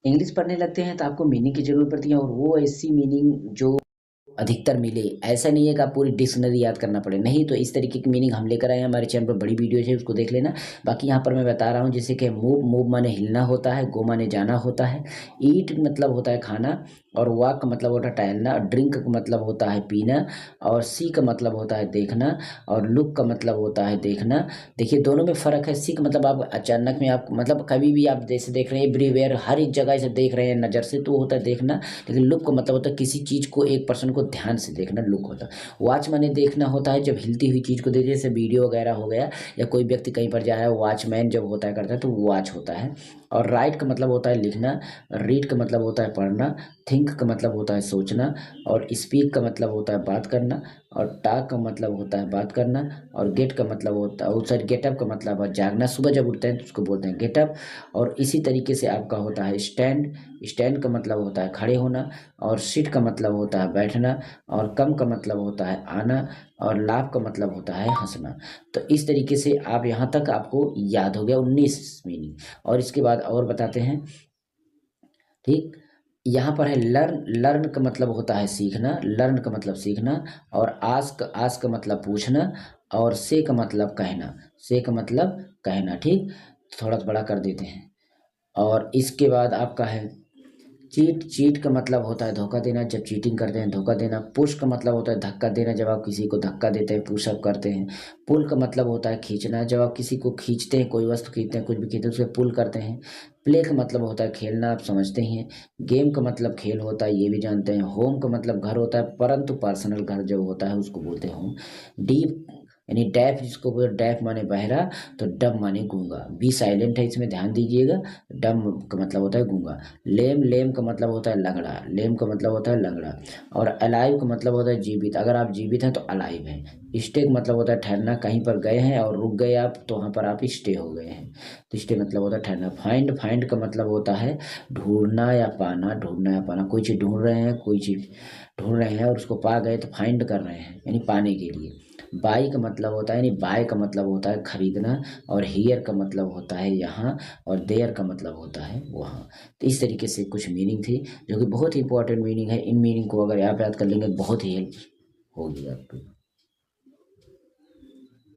English पढ़ने लगते हैं तो आपको मीनिंग की ज़रूरत पड़ती है, और वो ऐसी मीनिंग जो अधिकतर मिले। ऐसा नहीं है कि आप पूरी डिक्शनरी याद करना पड़े, नहीं। तो इस तरीके की मीनिंग हम लेकर आए हैं, हमारे चैनल पर बड़ी वीडियोज है, उसको देख लेना। बाकी यहाँ पर मैं बता रहा हूँ, जैसे कि मूव, मूव माने हिलना होता है, गो माने जाना होता है, ईट मतलब होता है खाना, और वॉक का मतलब होता है टहलना, ड्रिंक का मतलब होता है पीना, और सी का मतलब होता है देखना, और लुक का मतलब होता है देखना। देखिए दोनों में फ़र्क है। सी का मतलब आप अचानक में, आप मतलब कभी भी आप जैसे देख रहे हैं एवरीवेयर, हर एक जगह से देख रहे हैं नज़र से, तो होता है देखना। लेकिन लुक का मतलब होता है किसी चीज़ को, एक पर्सन को ध्यान से देखना, लुक होता है। वॉच माने देखना होता है, जब हिलती हुई चीज़ को देखिए, जैसे वीडियो वगैरह हो गया, या कोई व्यक्ति कहीं पर जा रहा है, वॉचमैन जब होता है करता है तो वॉच होता है। और राइट का मतलब होता है लिखना, रीड का मतलब होता है पढ़ना, थिंक का मतलब होता है सोचना, और स्पीक का मतलब होता है बात करना, और टॉक का मतलब होता है बात करना, और गेट का मतलब होता है, सॉरी, गेटअप का मतलब है जागना, सुबह जब उठते हैं तो उसको बोलते हैं गेटअप। और इसी तरीके से आपका होता है स्टैंड, स्टैंड का मतलब होता है खड़े होना, और सिट का मतलब होता है बैठना, और कम का मतलब होता है आना, और लाभ का मतलब होता है हंसना। तो इस तरीके से आप यहाँ तक आपको याद हो गया 19 मीनिंग। और इसके बाद और बताते हैं, ठीक। यहाँ पर है लर्न, लर्न का मतलब होता है सीखना, लर्न का मतलब सीखना, और आस्क, आस्क का मतलब पूछना, और से का मतलब कहना, से का मतलब कहना, ठीक। थोड़ा सा बड़ा कर देते हैं। और इसके बाद आपका है चीट, चीट का मतलब होता है धोखा देना, जब चीटिंग करते हैं धोखा देना। पुश का मतलब होता है धक्का देना, जब आप किसी को धक्का देते हैं, पुशअप करते हैं। पुल का मतलब होता है खींचना, जब आप किसी को खींचते हैं, कोई वस्तु खींचते हैं, कुछ भी खींचते हैं, उसे पुल करते हैं। प्ले का मतलब होता है खेलना, आप समझते ही हैं। गेम का मतलब खेल होता है, ये भी जानते हैं। होम का मतलब घर होता है, परंतु पर्सनल घर जो होता है उसको बोलते हैं होम। डीप यानी डैफ, जिसको बोलते डैफ माने बहरा, तो डम माने गूंगा। बी साइलेंट है, इसमें ध्यान दीजिएगा। डम का मतलब होता है गूंगा। लेम, लेम का मतलब होता है लंगड़ा, लेम का मतलब होता है लंगड़ा। और अलाइव का मतलब होता है जीवित, अगर आप जीवित हैं तो अलाइव हैं। स्टे का मतलब होता है ठहरना, कहीं पर गए हैं और रुक गए आप, तो वहाँ पर आप स्टे हो गए हैं, तो स्टे मतलब होता है ठहरना। फाइंड, फाइंड का मतलब होता है ढूंढना या पाना, ढूंढना या पाना, कोई चीज़ ढूंढ रहे हैं, कोई चीज़ ढूंढ रहे हैं और उसको पा गए तो फाइंड कर रहे हैं, यानी पाने के लिए। बाई का मतलब होता है, यानी बाय का मतलब होता है खरीदना, और हियर का मतलब होता है यहाँ, और देयर का मतलब होता है वहाँ। तो इस तरीके से कुछ मीनिंग थी, जो कि बहुत ही इंपॉर्टेंट मीनिंग है। इन मीनिंग को अगर आप याद कर लेंगे बहुत ही हेल्प होगी आपको।